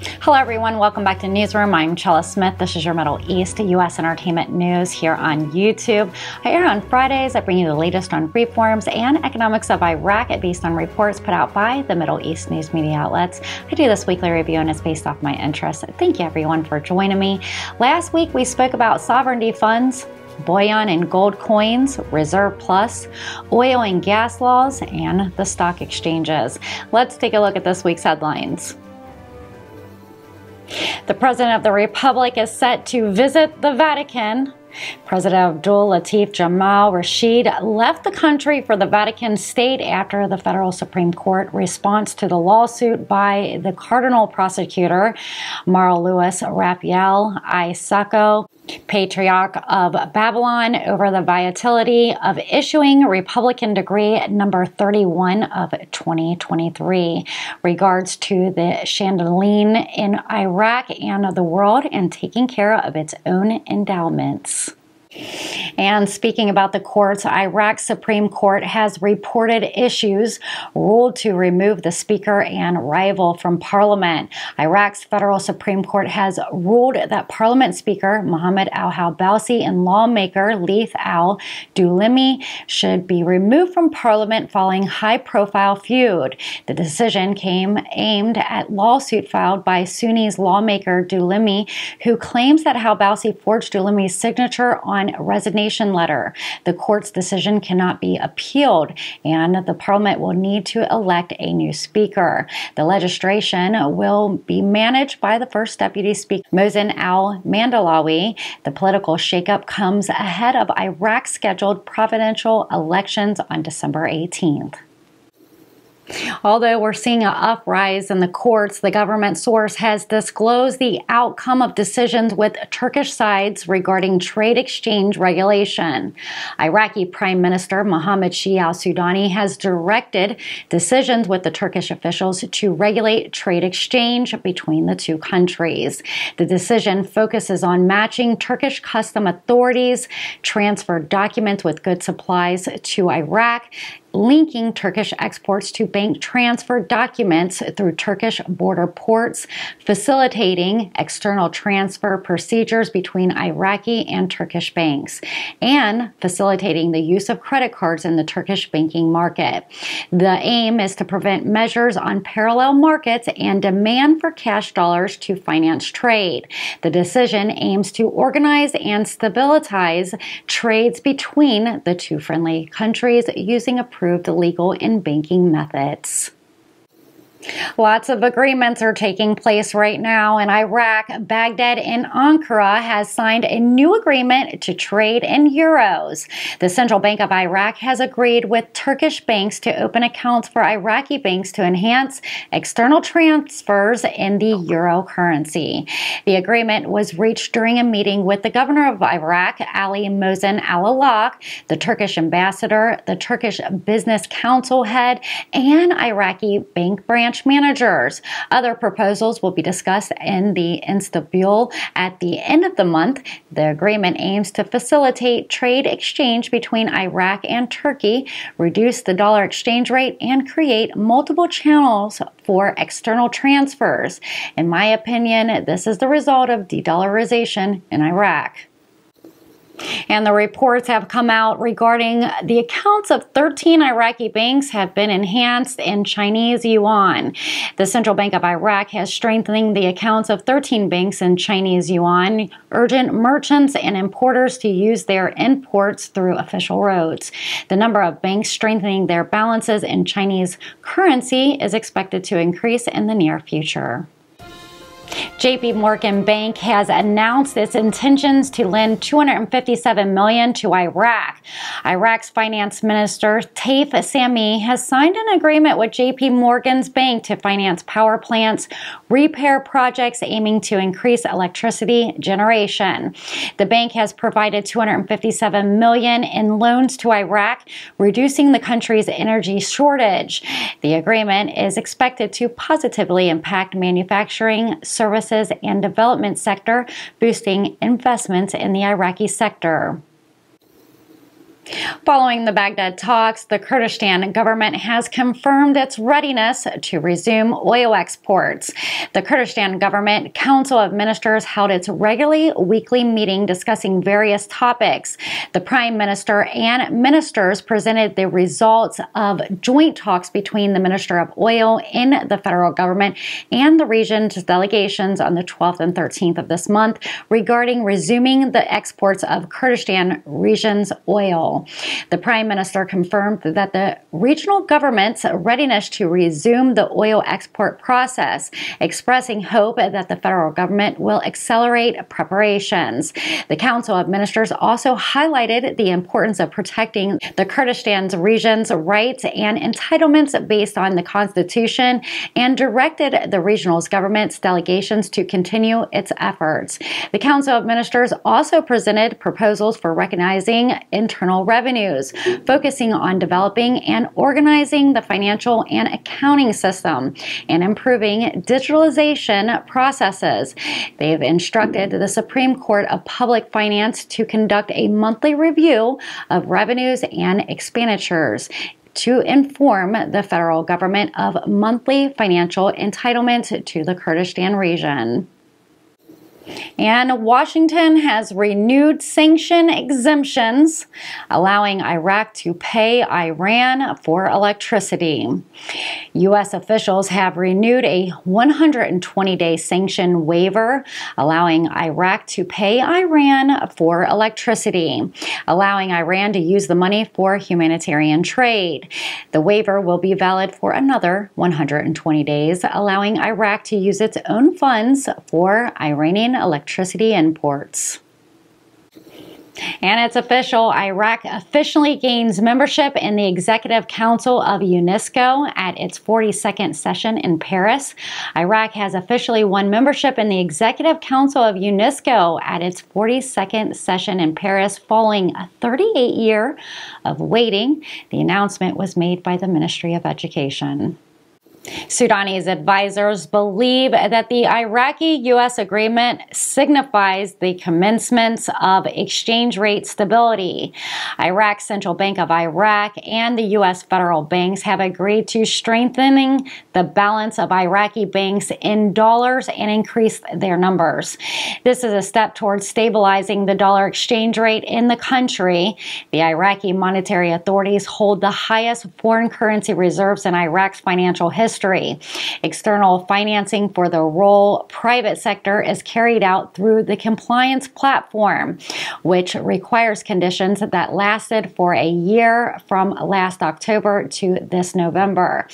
Hello everyone, welcome back to Newsroom. I'm Chella Smith. This is your Middle East US entertainment news here on YouTube. I air on Fridays. I bring you the latest on reforms and economics of Iraq based on reports put out by the Middle East news media outlets. I do this weekly review and it's based off my interests. Thank you everyone for joining me. Last week we spoke about sovereignty funds, bullion and gold coins, Reserve Plus, oil and gas laws, and the stock exchanges. Let's take a look at this week's headlines. The President of the Republic is set to visit the Vatican. President Abdul Latif Jamal Rashid left the country for the Vatican State after the federal Supreme Court response to the lawsuit by the cardinal prosecutor, Marl Louis Raphael I. Sacco, Patriarch of Babylon, over the viability of issuing Republican decree number 31 of 2023 regards to the chandelier in Iraq and the world and taking care of its own endowments. And speaking about the courts, Iraq's Supreme Court has reported issues, ruled to remove the Speaker and rival from Parliament. Iraq's Federal Supreme Court has ruled that Parliament Speaker Mohammed al-Halbousi and lawmaker Leith al-Dulimi should be removed from Parliament following high-profile feud. The decision came aimed at lawsuit filed by Sunni's lawmaker Dulimi, who claims that Halbousi forged Dulimi's signature on resignation letter. The court's decision cannot be appealed, and the parliament will need to elect a new speaker. The legislation will be managed by the first deputy speaker, Mohsen al-Mandalawi. The political shakeup comes ahead of Iraq's scheduled providential elections on December 18th. Although we're seeing an uprise in the courts, the government source has disclosed the outcome of decisions with Turkish sides regarding trade exchange regulation. Iraqi Prime Minister Mohammed Shia al-Sudani has directed decisions with the Turkish officials to regulate trade exchange between the two countries. The decision focuses on matching Turkish custom authorities' transfer documents with goods supplies to Iraq, linking Turkish exports to bank transfer documents through Turkish border ports, facilitating external transfer procedures between Iraqi and Turkish banks, and facilitating the use of credit cards in the Turkish banking market. The aim is to prevent measures on parallel markets and demand for cash dollars to finance trade. The decision aims to organize and stabilize trades between the two friendly countries using approved legal and banking methods. Lots of agreements are taking place right now in Iraq. Baghdad and Ankara has signed a new agreement to trade in euros. The Central Bank of Iraq has agreed with Turkish banks to open accounts for Iraqi banks to enhance external transfers in the euro currency. The agreement was reached during a meeting with the governor of Iraq, Ali Mohsen al-Alaq, the Turkish ambassador, the Turkish Business Council head, and Iraqi bank branch managers. Other proposals will be discussed in Istanbul at the end of the month. The agreement aims to facilitate trade exchange between Iraq and Turkey, reduce the dollar exchange rate, and create multiple channels for external transfers. In my opinion, this is the result of de-dollarization in Iraq. And the reports have come out regarding the accounts of 13 Iraqi banks have been enhanced in Chinese yuan. The Central Bank of Iraq has strengthened the accounts of 13 banks in Chinese yuan, urging merchants and importers to use their imports through official roads. The number of banks strengthening their balances in Chinese currency is expected to increase in the near future. JP Morgan Bank has announced its intentions to lend $257 million to Iraq. Iraq's finance minister, Taif Sami, has signed an agreement with JP Morgan's bank to finance power plants, repair projects aiming to increase electricity generation. The bank has provided $257 million in loans to Iraq, reducing the country's energy shortage. The agreement is expected to positively impact manufacturing, services, and development sector, boosting investments in the Iraqi sector. Following the Baghdad talks, the Kurdistan government has confirmed its readiness to resume oil exports. The Kurdistan Government Council of Ministers held its regularly weekly meeting discussing various topics. The Prime Minister and ministers presented the results of joint talks between the Minister of Oil in the federal government and the region's delegations on the 12th and 13th of this month regarding resuming the exports of Kurdistan region's oil. The Prime Minister confirmed that the regional government's readiness to resume the oil export process, expressing hope that the federal government will accelerate preparations. The Council of Ministers also highlighted the importance of protecting the Kurdistan region's rights and entitlements based on the Constitution and directed the regional government's delegations to continue its efforts. The Council of Ministers also presented proposals for recognizing internal revenues, focusing on developing and organizing the financial and accounting system, and improving digitalization processes. They've instructed the Supreme Court of Public Finance to conduct a monthly review of revenues and expenditures to inform the federal government of monthly financial entitlement to the Kurdistan region. And Washington has renewed sanction exemptions, allowing Iraq to pay Iran for electricity. U.S. officials have renewed a 120-day sanction waiver, allowing Iraq to pay Iran for electricity, allowing Iran to use the money for humanitarian trade. The waiver will be valid for another 120 days, allowing Iraq to use its own funds for Iranian electricity imports. And it's official, Iraq officially gains membership in the Executive Council of UNESCO at its 42nd session in Paris. Iraq has officially won membership in the Executive Council of UNESCO at its 42nd session in Paris following a 38 year of waiting. The announcement was made by the Ministry of Education. Sudanese advisors believe that the Iraqi US Agreement signifies the commencement of exchange rate stability. Iraq's Central Bank of Iraq and the US federal banks have agreed to strengthening the balance of Iraqi banks in dollars and increase their numbers. This is a step towards stabilizing the dollar exchange rate in the country. The Iraqi monetary authorities hold the highest foreign currency reserves in Iraq's financial history. External financing for the rural private sector is carried out through the compliance platform, which requires conditions that lasted for a year from last October to this November.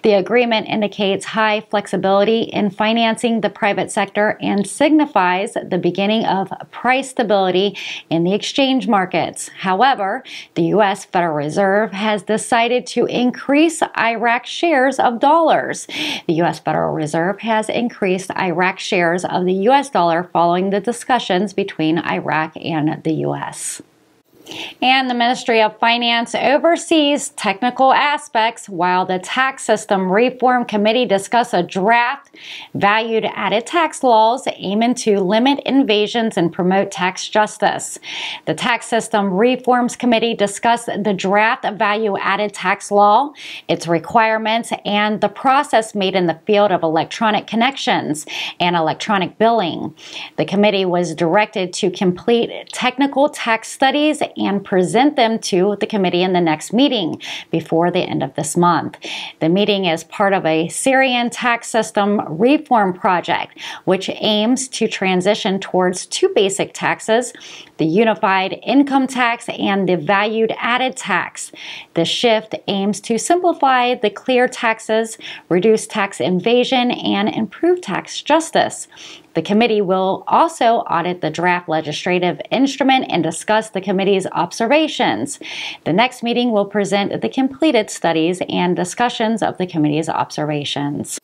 The agreement indicates high flexibility in financing the private sector and signifies the beginning of price stability in the exchange markets. However, the U.S. Federal Reserve has decided to increase Iraq's shares of dollars. The U.S. Federal Reserve has increased Iraq's shares of the U.S. dollar following the discussions between Iraq and the U.S. And the Ministry of Finance oversees technical aspects while the Tax System Reform Committee discussed a draft value-added tax laws aiming to limit evasions and promote tax justice. The Tax System Reforms Committee discussed the draft value-added tax law, its requirements, and the process made in the field of electronic connections and electronic billing. The committee was directed to complete technical tax studies and present them to the committee in the next meeting before the end of this month. The meeting is part of a Syrian tax system reform project, which aims to transition towards two basic taxes, the unified income tax and the value-added tax. The shift aims to simplify the clear taxes, reduce tax evasion, and improve tax justice. The committee will also audit the draft legislative instrument and discuss the committee's observations. The next meeting will present the completed studies and discussions of the committee's observations.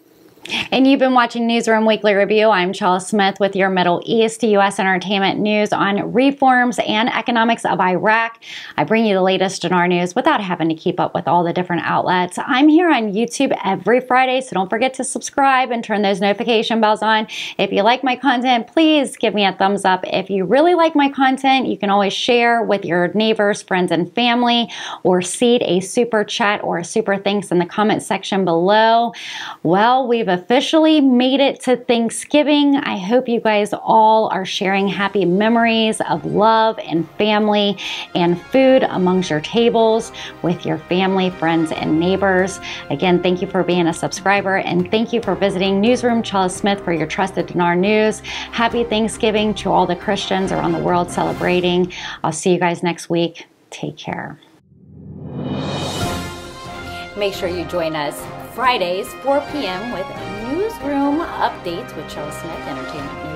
And you've been watching Newsroom Weekly Review. I'm Chella Smith with your Middle East to U.S. entertainment news on reforms and economics of Iraq. I bring you the latest Dinar news without having to keep up with all the different outlets. I'm here on YouTube every Friday, so don't forget to subscribe and turn those notification bells on. If you like my content, please give me a thumbs up. If you really like my content, you can always share with your neighbors, friends, and family, or seed a super chat or a super thanks in the comment section below. Well, we've officially made it to Thanksgiving. I hope you guys all are sharing happy memories of love and family and food amongst your tables with your family, friends, and neighbors. Again, thank you for being a subscriber, and thank you for visiting Newsroom Chella Smith for your trusted Dinar news. Happy Thanksgiving to all the Christians around the world celebrating. I'll see you guys next week. Take care. Make sure you join us Fridays, 4 p.m. with Newsroom Updates with Chella Smith Entertainment News.